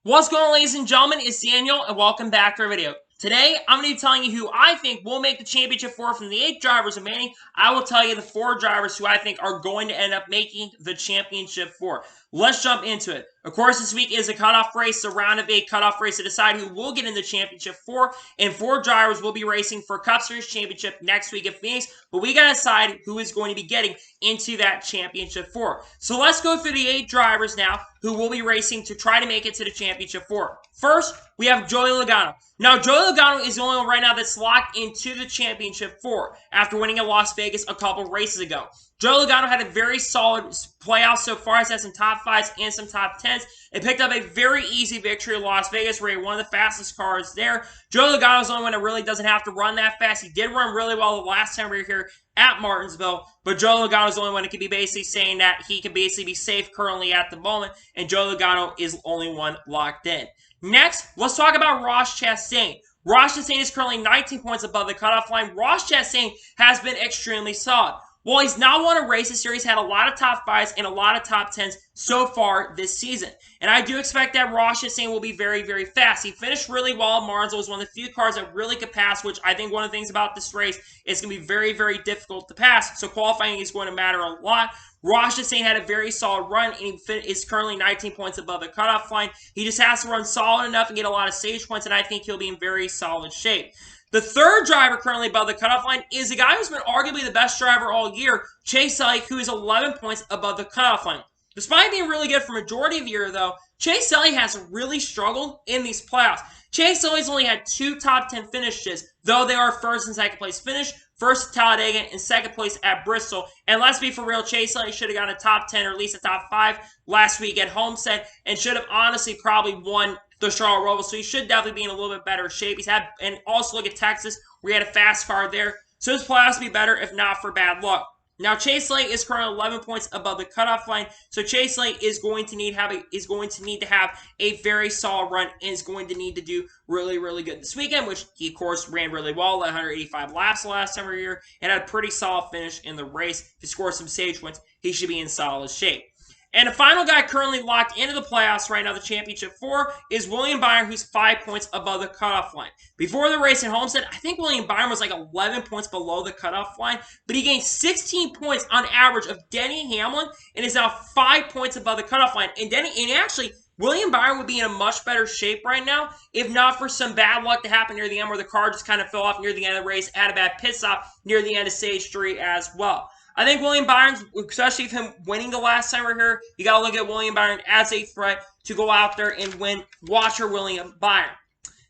What's going on, ladies and gentlemen? It's Daniel, and welcome back to our video. Today, I'm going to be telling you who I think will make the Championship 4 from the 8 drivers remaining. I will tell you the 4 drivers who I think are going to end up making the Championship 4. Let's jump into it. Of course, this week is a cutoff race, a round of 8 cutoff race to decide who will get in the Championship 4, and 4 drivers will be racing for Cup Series Championship next week at Phoenix, but we got to decide who is going to be getting into that Championship 4. So let's go through the 8 drivers now who will be racing to try to make it to the Championship 4. First, we have Joey Logano. Now, Joey Logano is the only one right now that's locked into the Championship 4 after winning at Las Vegas a couple races ago. Joey Logano had a very solid playoff so far. He's had some top 5s and some top 10s. It picked up a very easy victory in Las Vegas where he won the fastest cars there. Joey Logano is the only one that really doesn't have to run that fast. He did run really well the last time we were here at Martinsville, but Joey Logano is the only one that can be basically saying that he can basically be safe currently at the moment, and Joey Logano is the only one locked in. Next, let's talk about Ross Chastain. Ross Chastain is currently 19 points above the cutoff line. Ross Chastain has been extremely solid. While he's not won a race this year, he's had a lot of top 5s and a lot of top 10s so far this season. And I do expect that Ross Chastain will be very, very fast. He finished really well at Martinsville. It was one of the few cars that really could pass, which I think one of the things about this race is going to be very, very difficult to pass. So qualifying is going to matter a lot. Ross Chastain had a very solid run, and he is currently 19 points above the cutoff line. He just has to run solid enough and get a lot of stage points, and I think he'll be in very solid shape. The third driver currently above the cutoff line is a guy who's been arguably the best driver all year, Chase Elliott, who is 11 points above the cutoff line. Despite being really good for majority of the year, though, Chase Elliott has really struggled in these playoffs. Chase Elliott's only had 2 top 10 finishes, though they are first and second place finish. First at Talladega and second place at Bristol. And let's be for real, Chase Elliott should have got a top 10 or at least a top 5 last week at Homestead and should have honestly probably won the Charlotte Roval. So he should definitely be in a little bit better shape. He's had, and also look at Texas, where he had a fast car there. So his playoffs be better if not for bad luck. Now, Chase Elliott is currently 11 points above the cutoff line, so Chase Elliott is going to need to have a very solid run and is going to need to do really, really good this weekend, which he, of course, ran really well, 185 laps the last time we were here, and had a pretty solid finish in the race. If he scores some stage points, he should be in solid shape. And the final guy currently locked into the playoffs right now, the Championship 4, is William Byron, who's 5 points above the cutoff line. Before the race at Homestead, I think William Byron was like 11 points below the cutoff line, but he gained 16 points on average of Denny Hamlin and is now 5 points above the cutoff line. And actually, William Byron would be in a much better shape right now if not for some bad luck to happen near the end where the car just kind of fell off near the end of the race, had a bad pit stop near the end of stage 3 as well. I think William Byron, especially with him winning the last time we were here, you got to look at William Byron as a threat to go out there and win. Watch your William Byron.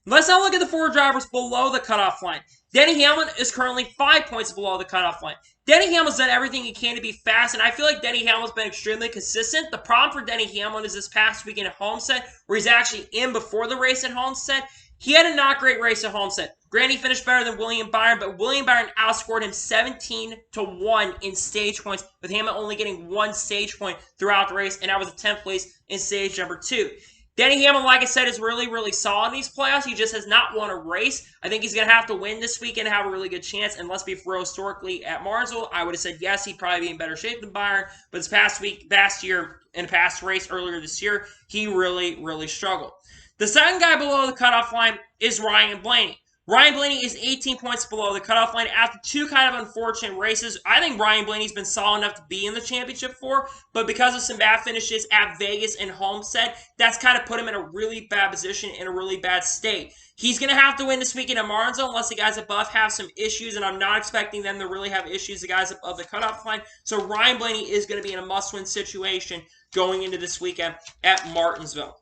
Let's now look at the 4 drivers below the cutoff line. Denny Hamlin is currently 5 points below the cutoff line. Denny Hamlin's done everything he can to be fast, and I feel like Denny Hamlin's been extremely consistent. The problem for Denny Hamlin is this past weekend at Homestead, where he's actually in before the race at Homestead. He had a not great race at Homestead. Granted, he finished better than William Byron, but William Byron outscored him 17-1 in stage points, with Hamlin only getting 1 stage point throughout the race, and that was a 10th place in stage number 2. Denny Hamlin, like I said, is really, really solid in these playoffs. He just has not won a race. I think he's going to have to win this weekend and have a really good chance. And let's be for real, historically at Martinsville, I would have said yes, he'd probably be in better shape than Byron. But this past year, in a past race earlier this year, he really, really struggled. The second guy below the cutoff line is Ryan Blaney. Ryan Blaney is 18 points below the cutoff line after 2 kind of unfortunate races. I think Ryan Blaney's been solid enough to be in the Championship 4, but because of some bad finishes at Vegas and Homestead, that's kind of put him in a really bad position, in a really bad state. He's going to have to win this weekend at Martinsville unless the guys above have some issues, and I'm not expecting them to really have issues, the guys above the cutoff line. So Ryan Blaney is going to be in a must-win situation going into this weekend at Martinsville.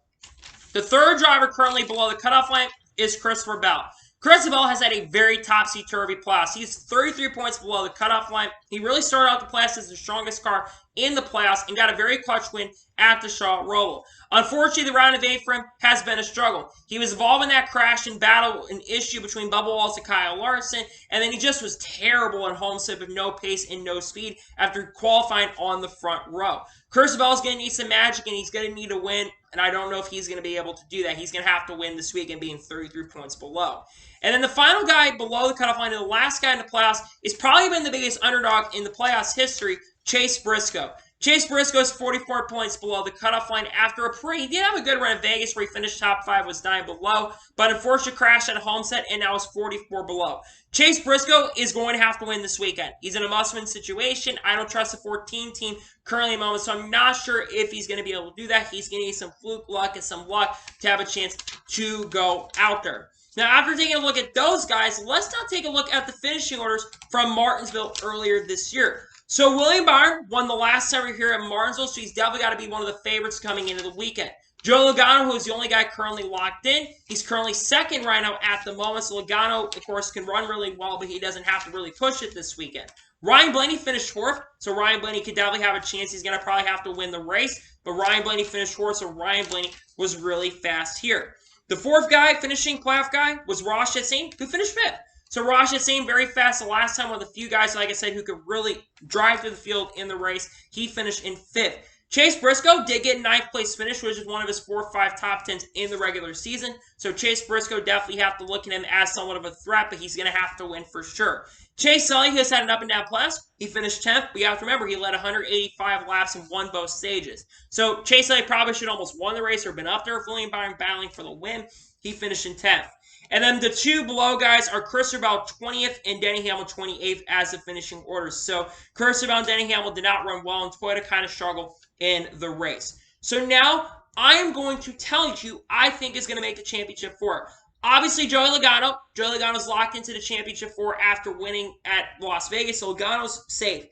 The third driver currently below the cutoff line is Christopher Bell. Christopher Bell has had a very topsy-turvy playoffs. He's 33 points below the cutoff line. He really started out the playoffs as the strongest car in the playoffs and got a very clutch win at the Charlotte Roval. Unfortunately, the round of 8 for him has been a struggle. He was involved in that crash and battle, an issue between Bubba Wallace and Kyle Larson, and then he just was terrible at Homestead with no pace and no speed after qualifying on the front row. Christopher Bell's going to need some magic, and he's going to need a win, and I don't know if he's going to be able to do that. He's going to have to win this week and being 33 points below. And then the final guy below the cutoff line, and the last guy in the playoffs, is probably been the biggest underdog in the playoffs history, Chase Briscoe. Chase Briscoe is 44 points below the cutoff line after he did have a good run in Vegas where he finished top 5, was 9 below, but unfortunately crashed at Homestead and now is 44 below. Chase Briscoe is going to have to win this weekend. He's in a must-win situation. I don't trust the 14 team currently at the moment, so I'm not sure if he's going to be able to do that. He's going to need some fluke luck and some luck to have a chance to go out there. Now, after taking a look at those guys, let's now take a look at the finishing orders from Martinsville earlier this year. So, William Byron won the last time we were here at Martinsville, so he's definitely got to be one of the favorites coming into the weekend. Joe Logano, who is the only guy currently locked in, he's currently second right now at the moment. So, Logano, of course, can run really well, but he doesn't have to really push it this weekend. Ryan Blaney finished fourth, so Ryan Blaney could definitely have a chance. He's going to probably have to win the race, but Ryan Blaney finished fourth, so Ryan Blaney was really fast here. The fourth guy, finishing playoff guy, was Ross Chastain, who finished fifth. So Ross Chastain, very fast the last time, one of the few guys, like I said, who could really drive through the field in the race. He finished in fifth. Chase Briscoe did get ninth place finish, which is one of his 4 or 5 top 10s in the regular season. So Chase Briscoe definitely have to look at him as somewhat of a threat, but he's going to have to win for sure. Chase Elliott has had an up-and-down playoffs. He finished 10th, but you have to remember he led 185 laps and won both stages. So Chase Elliott probably should almost won the race or been up there with William Byron battling for the win. He finished in 10th. And then the two below guys are Christopher Bell 20th and Denny Hamlin 28th as the finishing orders. So Christopher Bell and Denny Hamlin did not run well, and Toyota kind of struggled in the race. So now I am going to tell you who I think is going to make the championship 4. Obviously, Joey Logano. Joey Logano's locked into the championship 4 after winning at Las Vegas, so Logano's safe.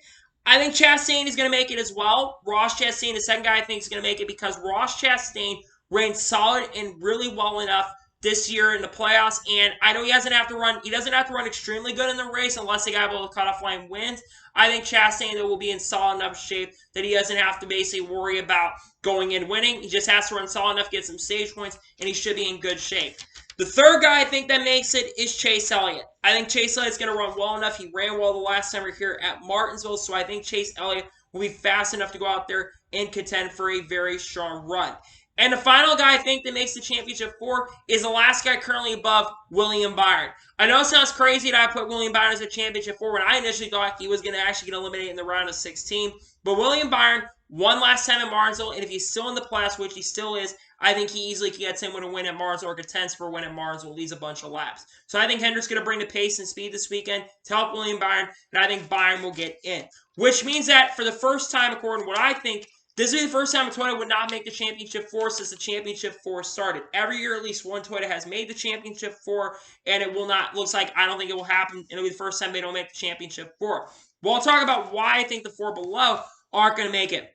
I think Chastain is going to make it as well. Ross Chastain, the second guy I think is going to make it because Ross Chastain ran solid and really well enough this year in the playoffs, and I know he doesn't have to run extremely good in the race unless the guy below the cutoff line wins. I think Chastain will be in solid enough shape that he doesn't have to basically worry about going in winning. He just has to run solid enough, get some stage points, and he should be in good shape. The third guy I think that makes it is Chase Elliott. I think Chase Elliott's going to run well enough. He ran well the last time we were here at Martinsville, so I think Chase Elliott will be fast enough to go out there and contend for a very strong run. And the final guy I think that makes the championship 4 is the last guy currently above William Byron. I know it sounds crazy that I put William Byron as a championship 4 when I initially thought he was going to actually get eliminated in the round of 16. But William Byron won last time at Martinsville, and if he's still in the playoffs, which he still is, I think he easily gets him with a win at Martinsville or contends for a win at Martinsville, leads a bunch of laps. So I think Hendrick's going to bring the pace and speed this weekend to help William Byron, and I think Byron will get in. Which means that for the first time, according to what I think, this will be the first time a Toyota would not make the championship 4 since the championship 4 started. Every year, at least one Toyota has made the championship 4, and it will not, looks like, I don't think it will happen. It'll be the first time they don't make the championship 4. Well, I'll talk about why I think the 4 below aren't going to make it.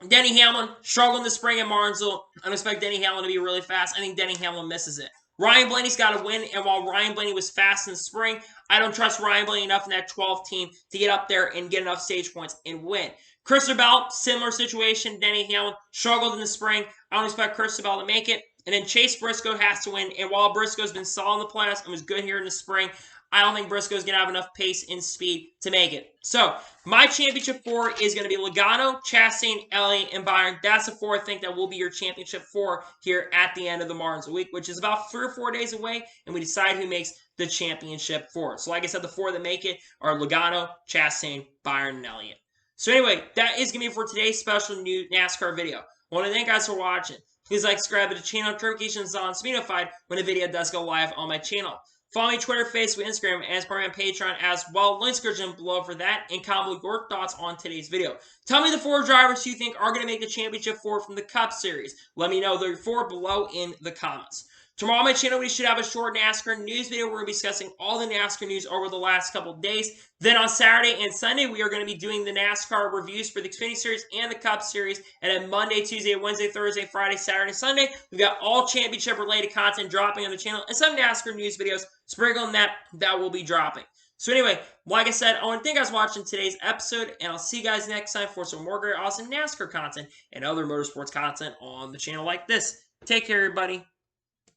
Denny Hamlin struggled in the spring at Martinsville. I don't expect Denny Hamlin to be really fast. I think Denny Hamlin misses it. Ryan Blaney's got to win, and while Ryan Blaney was fast in the spring, I don't trust Ryan Blaney enough in that 12 team to get up there and get enough stage points and win. Christopher Bell, similar situation. Denny Hamlin struggled in the spring. I don't expect Christopher Bell to make it. And then Chase Briscoe has to win. And while Briscoe's been solid in the playoffs and was good here in the spring, I don't think Briscoe's going to have enough pace and speed to make it. So, my championship 4 is going to be Logano, Chastain, Elliott, and Byron. That's the 4 I think that will be your championship 4 here at the end of the Martinsville week, which is about 3 or 4 days away, and we decide who makes the championship 4. So, like I said, the 4 that make it are Logano, Chastain, Byron, and Elliott. So anyway, that is going to be for today's special new NASCAR video. I want to thank you guys for watching. Please like, subscribe to the channel, notifications on to be notified when a video does go live on my channel. Follow me on Twitter, Facebook, Instagram, and support me on Patreon as well. Links description below for that, and comment your thoughts on today's video. Tell me the 4 drivers you think are going to make the championship 4 from the Cup Series. Let me know the 4 below in the comments. Tomorrow on my channel, we should have a short NASCAR news video. We're going to be discussing all the NASCAR news over the last couple of days. Then on Saturday and Sunday, we are going to be doing the NASCAR reviews for the Xfinity Series and the Cup Series. And then Monday, Tuesday, Wednesday, Thursday, Friday, Saturday, Sunday, we've got all championship-related content dropping on the channel and some NASCAR news videos sprinkling that will be dropping. So anyway, like I said, I want to thank you guys for watching today's episode, and I'll see you guys next time for some more great, awesome NASCAR content and other motorsports content on the channel like this. Take care, everybody.